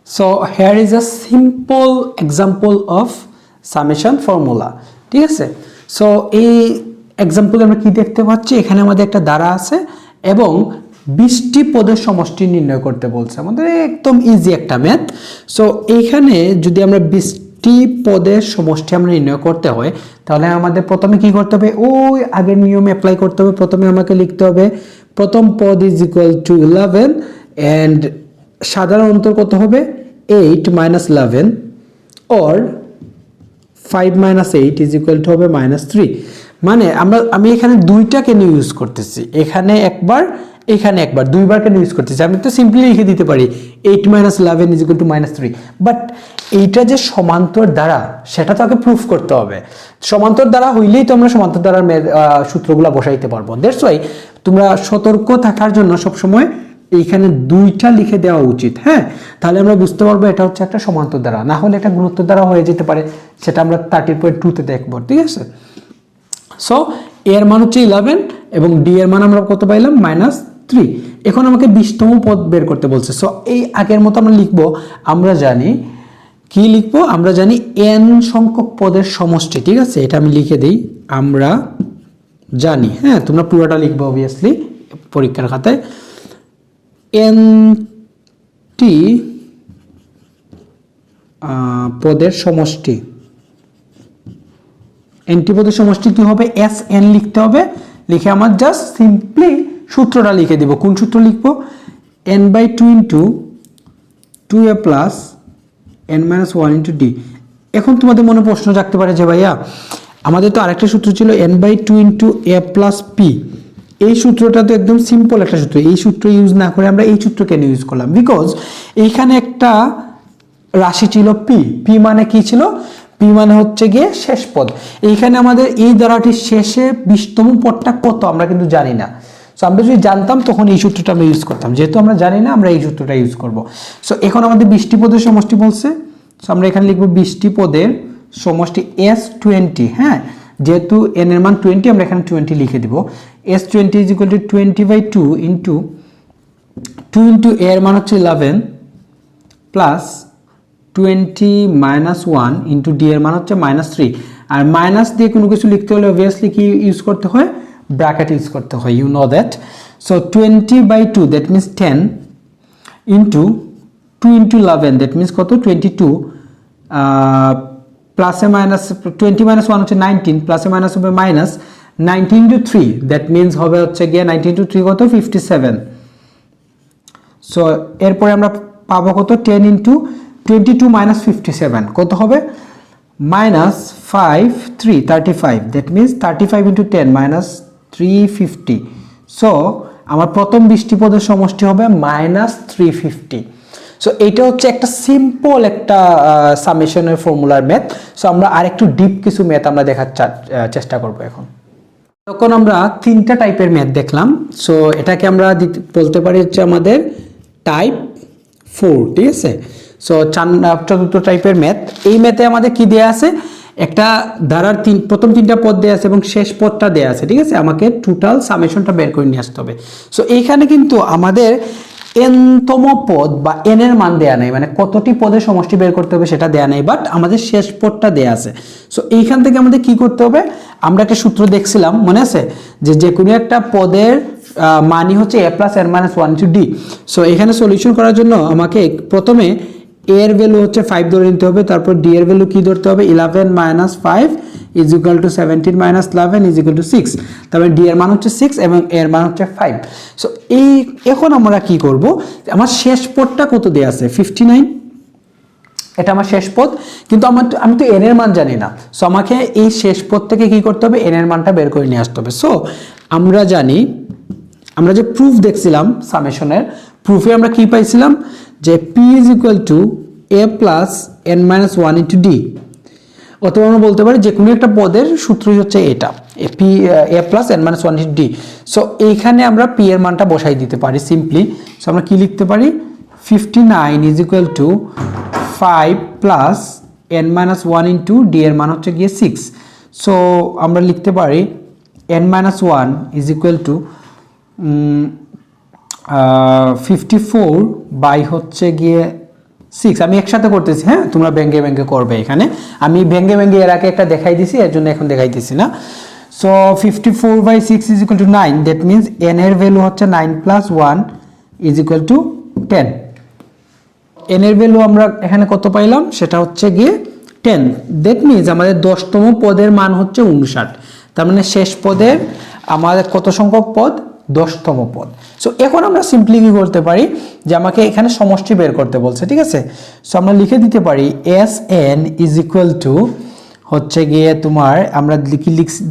So here is a simple example of summation formula. ঠিক আছে, so এই এক্সাম্পলে আমরা কি দেখতে পাচ্ছি, এখানে আমাদের একটা ধারা আছে এবং 20টি পদের সমষ্টি নির্ণয় করতে বলছে, আমাদের একদম ইজি একটা ম্যাথ। সো এইখানে যদি আমরা 20টি পদের সমষ্টি আমরা নির্ণয় করতে হয়, তাহলে আমাদের প্রথমে কি করতে হবে, ওই আগের নিয়ম অ্যাপ্লাই করতে হবে। প্রথমে আমাকে লিখতে হবে প্রথম পদ ইজ ইকুয়াল টু 11 অ্যান্ড সাধারণ অন্তর কত হবে 8 minus 11 or 5 minus 8 is equal to হবে -3। মানে আমি এখানে দুইটা কেন ইউজ করতেছি, এখানে একবার এখানে একবার, দুইবার কেন ইউজ করতেছি। আমি তো সিম্পলি লিখে দিতে পারি 8 minus 11 is equal to -3, but এইটা যে সমান্তর দ্বারা সেটা তো আগে প্রুফ করতে হবে। সমান্তর দ্বারা হইলেই তো আমরা সমান্তর দ্বারার সূত্রগুলো বসাইতে পারবো। দ্যাটস ওয়াই তোমরা সতর্ক থাকার জন্য সবসময় এইখানে দুইটা লিখে দেওয়া উচিত। হ্যাঁ, তাহলে আমরা বুঝতে পারবো এটা হচ্ছে একটা সমান্তর দ্বারা, না হলে এটা গুণোত্তর দ্বারা হয়ে যেতে পারে, সেটা আমরা 30.2 তে দেখবো। ঠিক আছে, সো এর মান হচ্ছে 11 এবং ডি এর মান আমরা কত পাইলাম -3। এখন আমাকে 20তম পদ বের করতে বলছে। সো এই আগের মতো আমরা লিখবো, আমরা জানি কি লিখবো, আমরা জানি n সংখ্যক পদের সমষ্টি। ঠিক আছে, এটা আমি লিখে দিই, আমরা জানি। হ্যাঁ, তোমরা পুরোটা লিখবো অবভিয়াসলি পরীক্ষার খাতায়। nটি পদের সমষ্টি, nটি পদের সমষ্টি কি হবে, sn লিখতে হবে। লিখে আমার জাস্ট সিম্পলি সূত্রটা লিখে দিব। কোন সূত্র লিখবো, n/2 into 2a plus n-1 into d। এখন তোমাদের মনে প্রশ্ন জাগতে পারে যে ভাইয়া আমাদের তো আরেকটা সূত্র ছিল n/2 into a plus p। এই সূত্রটা তো একদম সিম্পল একটা সূত্র, এই সূত্র ইউজ না করে আমরা এই সূত্র কেন ইউজ করলাম, বিকজ এইখানে একটা রাশি ছিল p মানে কি ছিল, p মানে হচ্ছে গিয়ে শেষ পদ। এইখানে আমাদের এই ধারাটির শেষে 20তম পদটা কত আমরা কিন্তু জানি না। সো আমরা যদি জানতাম তখন এই সূত্রটা আমরা ইউজ করতাম, যেহেতু আমরা জানি না আমরা এই সূত্রটা ইউজ করব। সো এখন আমাদের 20টি পদের সমষ্টি বলছে, সো আমরা এখানে লিখবো 20টি পদের সমষ্টি s20। হ্যাঁ, যেহেতু n এর মান 20 আমরা এখানে 20 লিখে দিব। s20 is equal to 20/2 into 2 into a এর মান হচ্ছে 11 প্লাস 20 minus 1 ইন্টু d এর মান হচ্ছে -3। আর মাইনাস দিয়ে কোনো কিছু লিখতে হলে অবভিয়াসলি কি ইউজ করতে হয়, ব্র্যাকেট ইউজ করতে হয়, you know that. So 20/2 that means 10 into 2 into 11 that means কত 22 প্লাসে মাইনাস 20 minus 1 হচ্ছে 19 প্লাসে মাইনাস হবে -19 ইন্টু 3 দ্যাট মিনস হবে হচ্ছে গিয়ে 19 ইন্টু 3 কত 57। সো এরপরে আমরা পাবো কত 10 ইন্টু 22 minus 57 কত হবে -5 3 35 দ্যাট মিনস 35 ইন্টু 10 -350। সো আমার প্রথম 20টি পদের সমষ্টি হবে -350। সো এটা হচ্ছে একটা সিম্পল একটা সামেশনের ফর্মুলার ম্যাথ। সো আমরা আরেকটু ডিপ কিছু ম্যাথ আমরা দেখার চেষ্টা করব এখন। তখন আমরা তিনটা টাইপের ম্যাথ দেখলাম। সো এটাকে আমরা বলতে পারি হচ্ছে আমাদের টাইপ 4। ঠিক আছে, সো চতুর্থ টাইপের ম্যাথ। এই ম্যাথে আমাদের কি দেয়া আছে, একটা ধারার প্রথম তিনটা পদ দেয়া আছে এবং শেষ পদটা দেয়া আছে। ঠিক আছে, আমাকে টোটাল সামেশনটা বের করে নিয়ে আসতে হবে। সো এইখানে কিন্তু আমাদের n-তম পদ বা n এর মান দেয়া নেই, মানে কতটি পদের সমষ্টি বের করতে হবে সেটা দেয়া নেই, বাট আমাদের শেষ পদটা দেয়া আছে। সো এইখান থেকে আমাদের কি করতে হবে, আমরা একটা সূত্র দেখছিলাম মনে আছে, যে কোনো একটা পদের মানই হচ্ছে a plus n-1 into d। So এখানে সলিউশন করার জন্য আমাকে প্রথমে a এর ভ্যালু হচ্ছে 5 ধরে নিতে হবে, তারপর d এর ভ্যালু কি ধরতে হবে 11 minus 5 is equal to 17 minus 11 is equal to 6। তারপরে d এর মান হচ্ছে 6 এবং a এর মান হচ্ছে 5। সো এখন আমরা কি করব, আমার শেষ পদটা কত দেয়া আছে 59, এটা আমার শেষ পদ, কিন্তু আমি তো n এর মান জানি না। সো আমাকে এই শেষ পদ থেকে কি করতে হবে, n এর মানটা বের করে নিয়ে আসতে হবে। সো আমরা জানি, আমরা যে প্রুফ দেখছিলাম সামেশনের, প্রুফে আমরা কি পাইছিলাম যে p is equal to a plus n-1 into d। অথবা আমরা বলতে পারি যে কোনো একটা পদের সূত্রই হচ্ছে এটা, a plus n-1 into d। So এইখানে আমরা p এর মানটা বসাই দিতে পারি সিম্পলি। সো আমরা কি লিখতে পারি 59 is equal to 5 plus n-1 into d এর মান হচ্ছে গিয়ে 6। সো আমরা লিখতে পারি n-1 is equal to 54 by হচ্ছে গিয়ে 6 আমি একসাথে করতেছি, হ্যাঁ তোমরা ব্যাঙ্গে ব্যাঙ্গে করবে। এখানে আমি ব্যাঙ্গে ব্যাঙ্গে এর আগে একটা দেখাই দিছি, এর জন্য এখন দেখাইতেছি না। So 54/6 is equal to 9, that means n এর ভ্যালু হচ্ছে 9 + 1 ইজ ইকুয়াল টু 10। n এর ভ্যালু আমরা এখানে কত পাইলাম, সেটা হচ্ছে গিয়ে 10, দ্যাট মিনস আমাদের 10তম পদের মান হচ্ছে 59। তার মানে শেষ পদের আমাদের কত সংখ্যক পদ, 10তম পদ। সো এখন আমরা সিম্পলি কি করতে পারি, যে আমাকে এখানে সমষ্টি বের করতে বলছে, ঠিক আছে। সো আমরা লিখে দিতে পারি Sn ইজ ইকুয়াল টু হচ্ছে গিয়ে তোমার আমরা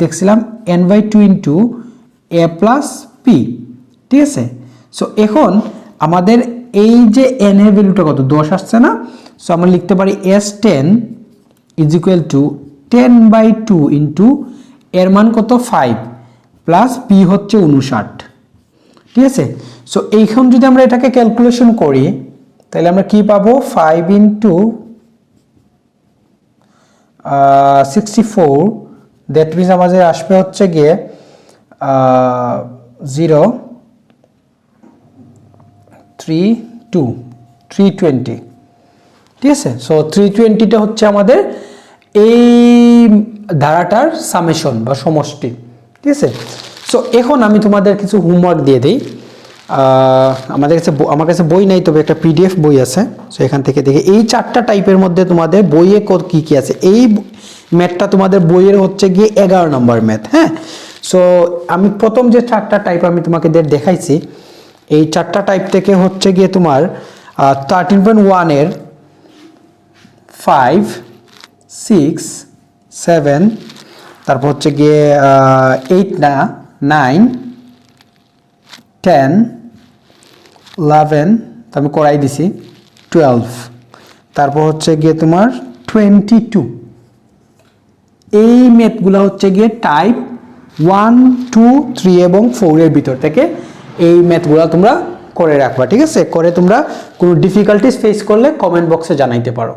দেখছিলাম n/2 into a plus P, ঠিক আছে। সো এখন আমাদের এই যে n এর ভ্যালুটা কত, 10 আসছে না। সো আমরা লিখতে পারি S10 is equal to 10/2 into এর মান কত 5 প্লাস পি হচ্ছে 59, ঠিক আছে। সো এইখান যদি আমরা এটাকে ক্যালকুলেশন করি তাহলে আমরা কি পাবো, 5 ইন্টু 64, দ্যাট মিনস আমাদের আসবে হচ্ছে গিয়ে 320, ঠিক আছে। সো 320টা হচ্ছে আমাদের এই ধারাটার সামেশন বা সমষ্টি, ঠিক আছে। সো এখন আমি তোমাদের কিছু হোমওয়ার্ক দিয়ে দিই। আমার কাছে বই নাই, তবে একটা পিডিএফ বই আছে। সো এখান থেকে দেখে এই 4টা টাইপের মধ্যে তোমাদের বইয়ে কি কি আছে। এই ম্যাথটা তোমাদের বইয়ের হচ্ছে গিয়ে 11 নম্বর ম্যাথ, হ্যাঁ। সো আমি প্রথম যে 4টা টাইপ আমি তোমাকে দেখাইছি, এই 4টা টাইপ থেকে হচ্ছে গিয়ে তোমার 13.1 এর 5, 6, 7, তারপর হচ্ছে গিয়ে 8 না 9, 10, 11, আমি করাই দিছি 12, তারপর হচ্ছে গিয়ে তোমার 22। এই ম্যাথগুলো হচ্ছে গিয়ে টাইপ 1, 2, 3 এবং 4 এর ভিতর থেকে এই ম্যাথগুলো তোমরা করে রাখবা, ঠিক আছে। করে তোমরা কোনো ডিফিকাল্টিস ফেস করলে কমেন্ট বক্সে জানাইতে পারো।